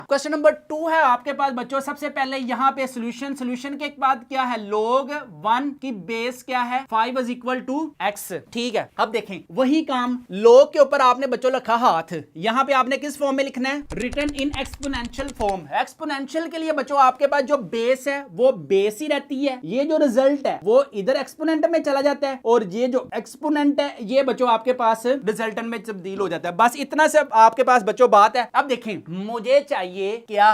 Question number 2 है आपके पास बच्चों। सबसे पहले यहाँ पे सोल्यूशन के बाद क्या है, log 1 की बेस क्या है 5 इज इक्वल टू x। ठीक है, अब देखें वही काम, log के ऊपर आपने बच्चों रखा हाथ, यहाँ पे आपने किस फॉर्म में लिखना है, written in exponential form. Exponential के लिए बच्चों आपके पास जो बेस है वो बेस ही रहती है, ये जो रिजल्ट है वो इधर एक्सपोनेंट में चला जाता है, और ये जो एक्सपोनेंट है ये बच्चों आपके पास रिजल्टेंट में तब्दील हो जाता है। बस इतना से आपके पास बच्चों बात है। अब देखें मुझे चाहिए क्या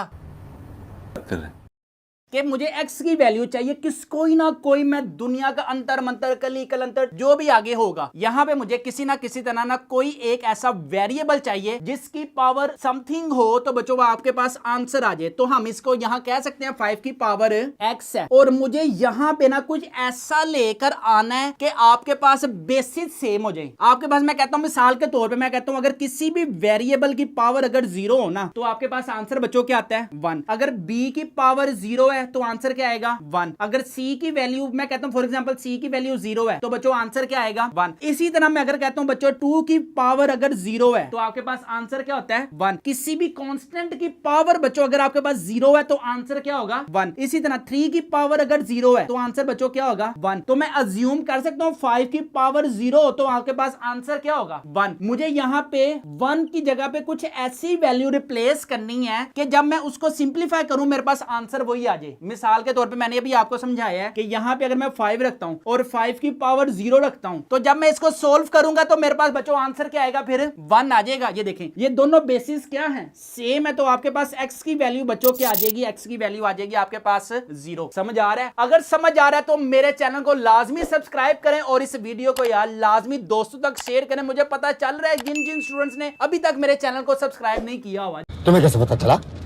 कि मुझे x की वैल्यू चाहिए, किस कोई ना कोई, मैं दुनिया का अंतर मंतर कली कलंतर जो भी आगे होगा, यहां पे मुझे किसी ना किसी तरह ना कोई एक ऐसा वेरिएबल चाहिए जिसकी पावर समथिंग हो, तो बच्चों आपके पास आंसर आ जाए। तो हम इसको यहां कह सकते हैं 5 की पावर x है, और मुझे यहां पे ना कुछ ऐसा लेकर आना है कि आपके पास बेसिस सेम हो जाए। आपके पास, मैं कहता हूं मिसाल के तौर पे मैं कहता हूं, अगर किसी भी वेरिएबल की पावर अगर 0 हो ना, तो आपके पास आंसर बच्चों क्या आता है 1। अगर b की पावर 0 है तो आंसर क्या आएगा 1। अगर c की वैल्यू, मैं कहता हूं फॉर एग्जांपल c की वैल्यू 0 है तो बच्चों आंसर क्या आएगा 1। इसी तरह मैं अगर कहता हूं बच्चों 2 की पावर अगर 0 है तो आपके पास आंसर क्या होता है 1। किसी भी कांस्टेंट की पावर बच्चों अगर आपके पास 0 है तो आंसर क्या होगा 1। इसी तरह 3 की पावर अगर 0 है तो आंसर बच्चों क्या होगा 1। तो मैं अज्यूम कर सकता हूं 5 की पावर 0 तो आपके पास आंसर क्या होगा 1। मुझे यहां पे 1 की जगह पे कुछ ऐसी वैल्यू रिप्लेस करनी है कि जब मैं उसको सिंप्लीफाई करूं मेरे पास आंसर वही आ जाए। मिसाल के तौर पे मैंने अभी आपको समझाया है कि यहां पे अगर मैं 5 रखता हूं और 5 की पावर 0 रखता हूं, तो जब मैं इसको सोल्व करूंगा तो मेरे पास बच्चों आंसर क्या आएगा फिर 1 आ जाएगा। ये देखें ये दोनों बेसिस क्या हैं, सेम है, तो आपके पास x की वैल्यू बच्चों क्या आ जाएगी, x की वैल्यू आ जाएगी आपके पास 0। समझ आ रहा है? अगर समझ आ रहा है तो मेरे चैनल को लाजमी सब्सक्राइब करें और इस वीडियो को यार लाजमी दोस्तों तक शेयर करें। मुझे पता चल रहा है जिन जिन स्टूडेंट्स ने अभी तक मेरे चैनल को सब्सक्राइब नहीं किया हुआ। तुम्हें कैसे पता चला?